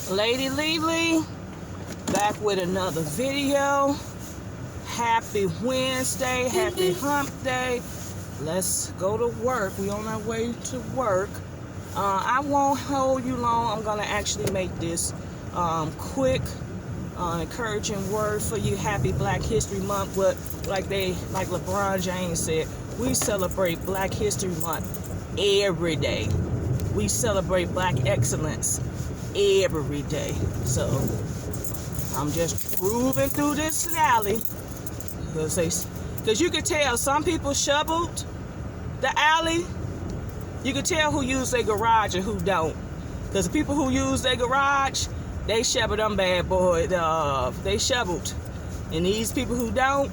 Lady LeLe, back with another video. Happy Wednesday, happy hump day. Let's go to work. We on our way to work. I won't hold you long. I'm gonna actually make this quick, encouraging word for you. Happy Black History Month. But like LeBron James said, we celebrate Black History Month every day. We celebrate Black excellence every day. So I'm just moving through this alley because you can tell some people shoveled the alley. You can tell who used their garage and who don't, because the people who use their garage, they shoveled them bad boy. They shoveled, and these people who don't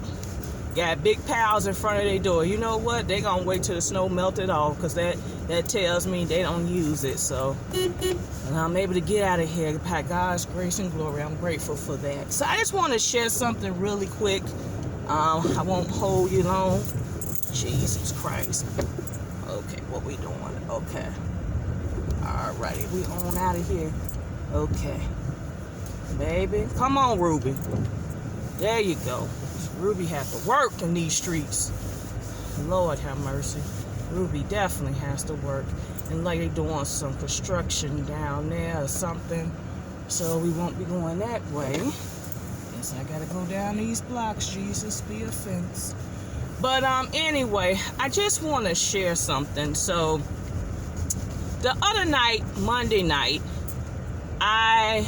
got big piles in front of their door. You know what? They gonna wait till the snow melted off, because that tells me they don't use it. So, and I'm able to get out of here by God's grace and glory. I'm grateful for that. So I just want to share something really quick. I won't hold you long. Jesus Christ. Okay, what we doing? Okay. Alrighty, we on out of here. Okay. Baby, come on, Ruby. There you go. Ruby has to work in these streets. Lord have mercy. Ruby definitely has to work. And like they doing some construction down there or something. So we won't be going that way. Guess I gotta go down these blocks. Jesus be a fence. But anyway, I just want to share something. So the other night, Monday night, I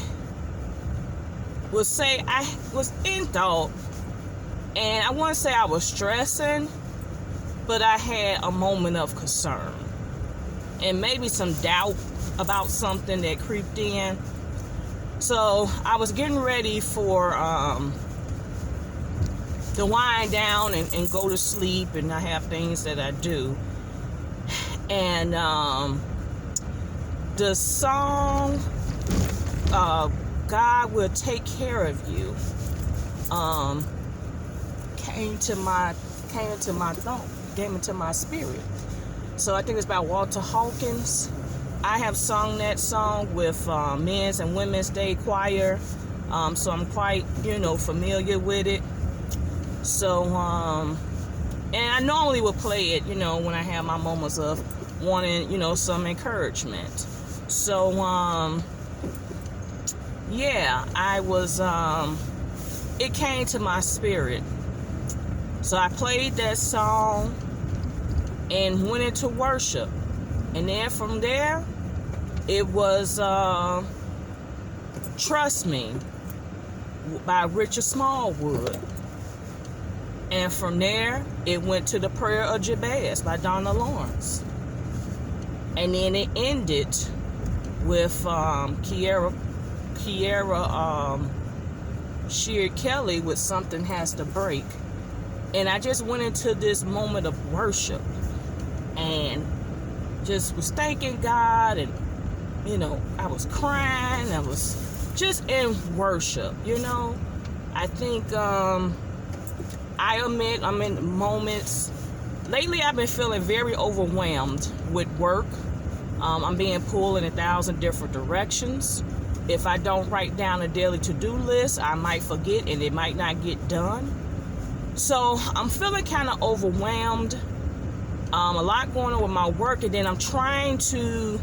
was in thought, and I wouldn't say I was stressing, but I had a moment of concern and maybe some doubt about something that creeped in. So I was getting ready for to wind down and go to sleep, and I have things that I do. And the song God Will Take Care of You came into my thought, came into my spirit. So I think it's by Walter Hawkins. I have sung that song with Men's and Women's Day Choir, so I'm quite, familiar with it. So, and I normally would play it, when I have my moments of wanting, some encouragement. So, yeah, I was, it came to my spirit. So I played that song and went into worship. And then from there, it was Trust Me by Richard Smallwood. And from there, it went to the Prayer of Jabez by Donna Lawrence. And then it ended with Kiera Shear Kelly with Something Has to Break. And I just went into this moment of worship and just was thanking God, and I was crying. I was just in worship. I think I admit I'm in moments lately. I've been feeling very overwhelmed with work. I'm being pulled in 1,000 different directions. If I don't write down a daily to-do list, I might forget and it might not get done. So I'm feeling kind of overwhelmed. A lot going on with my work, and then I'm trying to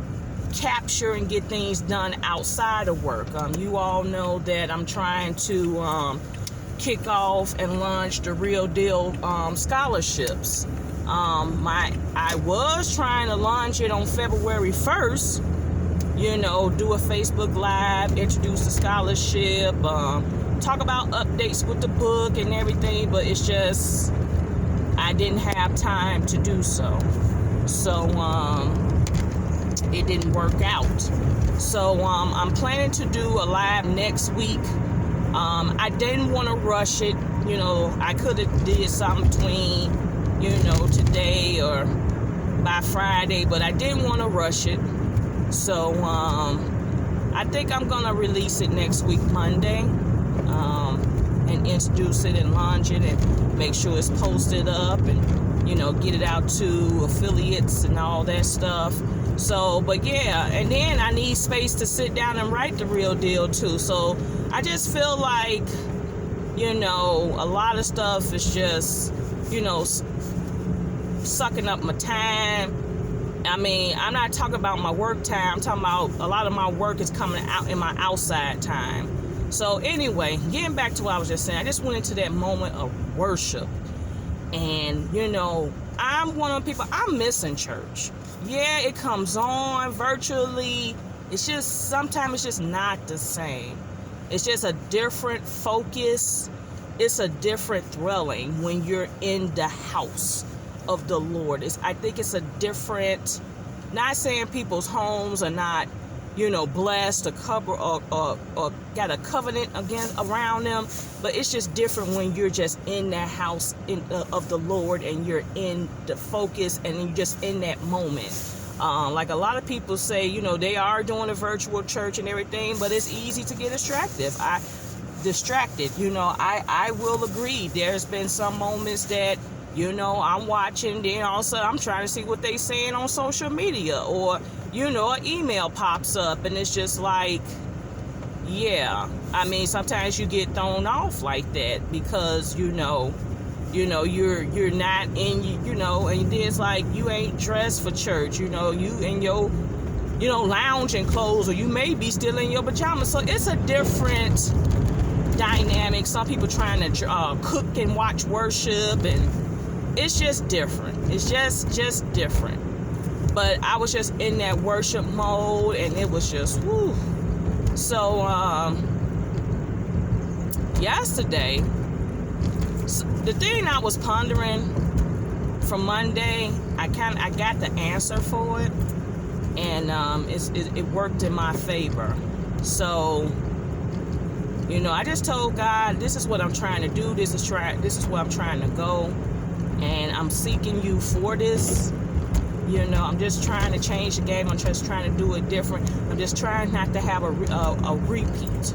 capture and get things done outside of work. You all know that I'm trying to kick off and launch the Real Deal scholarships. I was trying to launch it on February 1st, do a Facebook Live, introduce the scholarship, talk about updates with the book and everything, but it's just I didn't have time to do so. So it didn't work out. So I'm planning to do a live next week. I didn't want to rush it. I could have did something between, today or by Friday, but I didn't want to rush it. So I think I'm going to release it next week, Monday, and introduce it and launch it and make sure it's posted up and get it out to affiliates and all that stuff. So, but yeah, and then I need space to sit down and write the real deal too. So I just feel like, a lot of stuff is just, sucking up my time. I mean, I'm not talking about my work time. I'm talking about a lot of my work is coming out in my outside time. So anyway, getting back to what I was just saying, I just went into that moment of worship. And, I'm one of the people, I'm missing church. Yeah, it comes on virtually. It's just, sometimes it's just not the same. It's just a different focus. It's a different thrilling when you're in the house of the Lord. I think it's a different, not saying people's homes are not, blessed or cover or got a covenant around them, but it's just different when you're just in that house of the Lord, and you're in the focus, and you're just in that moment. Like a lot of people say, they are doing a virtual church and everything, but it's easy to get distracted. I will agree. There's been some moments that, I'm watching, then all of a sudden I'm trying to see what they saying on social media, or, an email pops up, and it's just like, yeah. I mean, sometimes you get thrown off like that because, you're not in, and then it's like you ain't dressed for church, you in your, lounging clothes, or you may be still in your pajamas. So it's a different dynamic. Some people trying to cook and watch worship, and it's just different. It's just different. But I was just in that worship mode, and it was just whoo. So yesterday, the thing I was pondering from Monday, I got the answer for it, and it worked in my favor. So, I just told God, this is what I'm trying to do. This is where I'm trying to go, and I'm seeking you for this. I'm just trying to change the game. I'm just trying to do it different. I'm just trying not to have a repeat.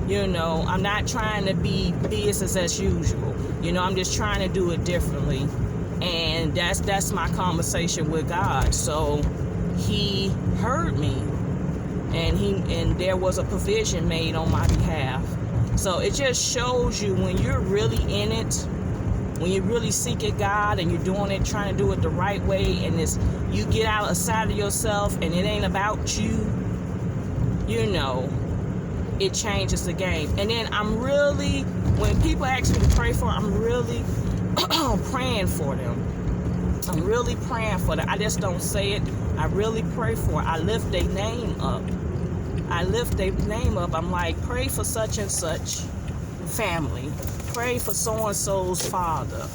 I'm not trying to be business as usual. I'm just trying to do it differently. And that's my conversation with God. So he heard me, and there was a provision made on my behalf. So it just shows you when you're really in it, when you're really seeking God and you're doing it, trying to do it the right way, and you get outside of yourself and it ain't about you, it changes the game. And then when people ask me to pray for, I'm really praying for them. I'm really praying for them. I just don't say it. I really pray for it. I lift their name up. I'm like, pray for such and such family. Pray for so-and-so's father.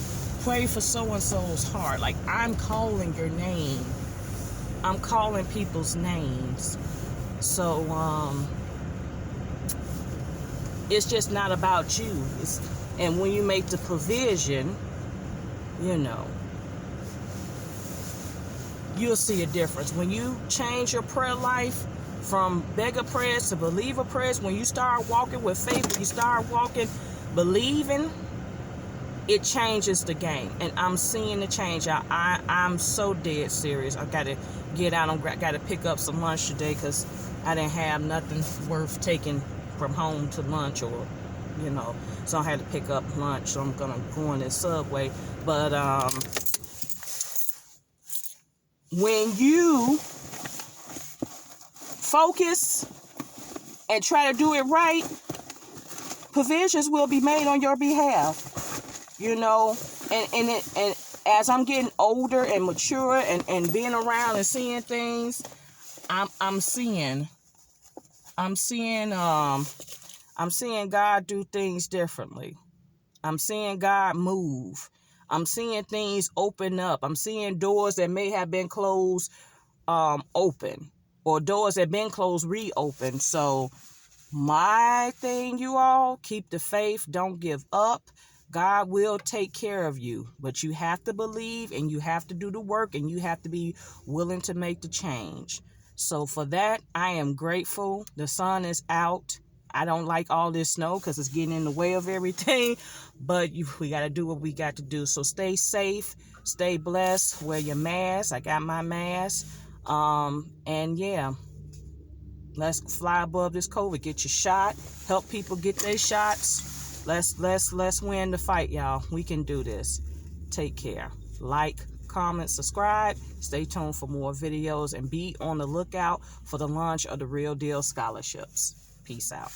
Pray for so-and-so's heart. Like, I'm calling your name. I'm calling people's names. So, it's just not about you. And when you make the provision, you'll see a difference. When you change your prayer life from beggar prayers to believer prayers, when you start walking with faith, when you start walking believing, it changes the game. And I'm seeing the change. I'm so dead serious. I gotta get out. I gotta pick up some lunch today because I didn't have nothing worth taking from home to lunch, or so I had to pick up lunch. So I'm gonna go on this Subway. But when you focus and try to do it right, provisions will be made on your behalf, and as I'm getting older and mature and being around and seeing things, I'm seeing God do things differently. I'm seeing God move. I'm seeing things open up. I'm seeing doors that may have been closed open, or doors that have been closed reopen. So my thing, you all, keep the faith. Don't give up. God will take care of you, but you have to believe, and you have to do the work, and you have to be willing to make the change. So for that, I am grateful. The sun is out. I don't like all this snow because it's getting in the way of everything, but we got to do what we got to do. So stay safe, Stay blessed. Wear your mask. I got my mask. And yeah, let's fly above this COVID. Get your shot. Help people get their shots. Let's win the fight, y'all. We can do this. Take care. Like, comment, subscribe. Stay tuned for more videos and be on the lookout for the launch of the Real Deal scholarships. Peace out.